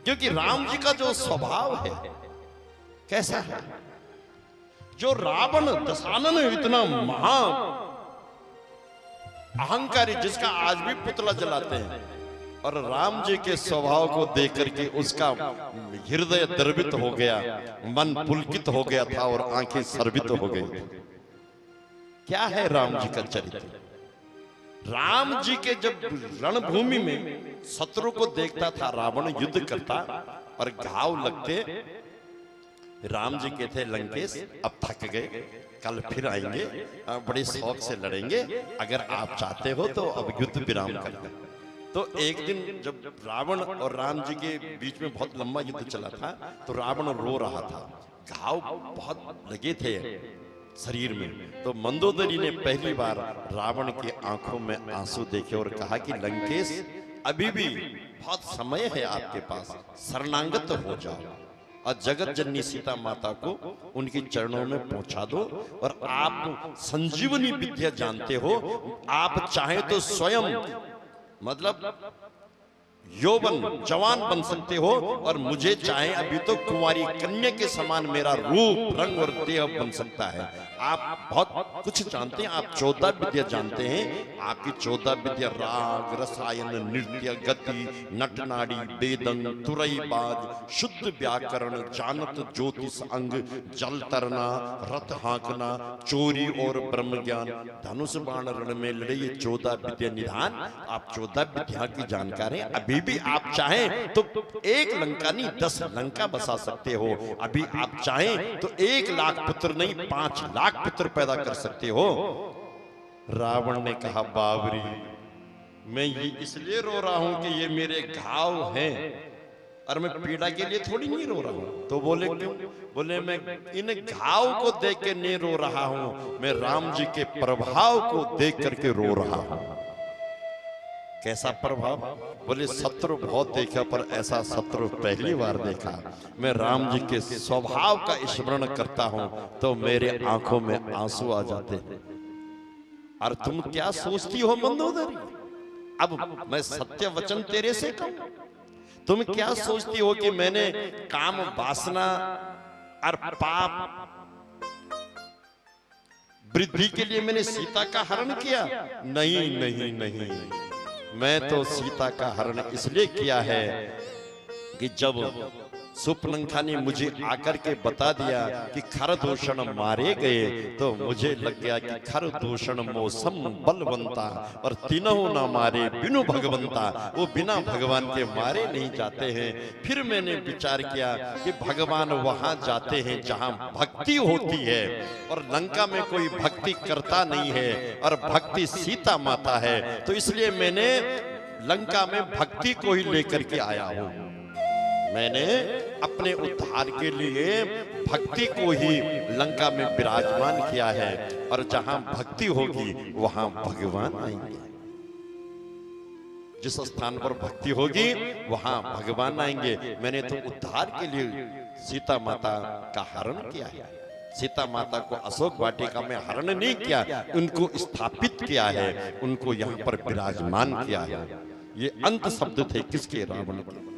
क्योंकि राम जी का जो स्वभाव है कैसा है, जो रावण दशानन इतना महा अहंकारी जिसका आज भी पुतला जलाते हैं, और राम जी के स्वभाव को देख करके उसका हृदय द्रवित हो गया, मन पुलकित हो गया था और आंखें सर्वित हो गई। क्या है राम जी का चरित्र? राम जी के जब रणभूमि में शत्रु को देखता था रावण युद्ध करता और घाव लगते, राम जी के थे लंकेश अब थक गए, कल फिर आएंगे, बड़े शौक से लड़ेंगे, अगर आप चाहते हो तो अब युद्ध विराम कर दें। तो एक दिन जब रावण और राम जी के बीच में बहुत लंबा युद्ध चला था तो रावण रो रहा था, घाव बहुत लगे थे शरीर में। तो मंदोदरी ने पहली बार रावण की आंखों में आंसू देखे और कहा कि लंकेश अभी भी बहुत समय है आपके पास, शरणागत हो जाओ और जगत जननी सीता माता को उनके चरणों में पहुंचा दो। और आप संजीवनी विद्या जानते हो, आप चाहे तो स्वयं मतलब यौवन जवान बन सकते हो, और मुझे चाहे अभी तो कुंवारी कन्या के समान मेरा रूप रंग और देह बन सकता है। आप बहुत कुछ जानते हैं, आप 14 विद्या जानते हैं। आपकी 14 विद्या राग रसायन नृत्य गति नटनाड़ी वेदन तुरईबाज शुद्ध व्याकरण जानत ज्योतिष अंग जल तरना रथ हाँकना चोरी और ब्रह्म ज्ञान धनुष बाण रण में लड़े, ये 14 विद्या निधान आप 14 विद्या की जानकार हैं। अभी भी आप चाहें तो एक लंका नहीं 10 लंका बसा सकते हो। अभी आप चाहें तो 1 लाख पुत्र नहीं 5 लाख पुत्र पैदा कर सकते हो। रावण ने कहा बाबरी, मैं ये इसलिए रो रहा हूं कि ये मेरे घाव हैं और मैं पीड़ा के लिए थोड़ी नहीं रो रहा हूं। तो बोले क्यों? बोले मैं इन घाव को देख के नहीं रो रहा हूं, मैं राम जी के प्रभाव को देख करके रो रहा हूं। कैसा प्रभाव? बोले शत्रु बहुत देखा पर ऐसा शत्रु पहली बार देखा। मैं राम जी के स्वभाव का स्मरण करता हूं तो मेरे आंखों में आंसू आ जाते हैं। और तुम क्या सोचती हो मंदोदरी? अब मैं सत्य वचन तेरे से कहूं, तुम क्या सोचती हो कि मैंने काम वासना और पाप वृद्धि के लिए मैंने सीता का हरण किया? नहीं नहीं नहीं, मैं तो सीता का हरण इसलिए किया है कि जब सुपनंखा ने मुझे आकर के बता दिया कि खरदूषण मारे गए तो मुझे लग गया कि खरदूषण मौसम बलवंता और तीनों ना मारे बिनु भगवंता, वो बिना भगवान के मारे नहीं जाते हैं। फिर मैंने विचार किया कि भगवान वहां जाते हैं जहां भक्ति होती है, और लंका में कोई भक्ति करता नहीं है और भक्ति सीता माता है, तो इसलिए मैंने लंका में भक्ति को ही लेकर के आया हूं। मैंने अपने उद्धार के लिए भक्ति को ही लंका में विराजमान किया है, और जहां भक्ति होगी वहां भगवान आएंगे। जिस स्थान पर भक्ति होगी वहां भगवान आएंगे। मैंने तो उद्धार के लिए सीता माता का हरण किया है। सीता माता को अशोक वाटिका में हरण नहीं किया, उनको स्थापित किया है, उनको यहाँ पर विराजमान किया है। ये अंत शब्द थे किसके? रावण के।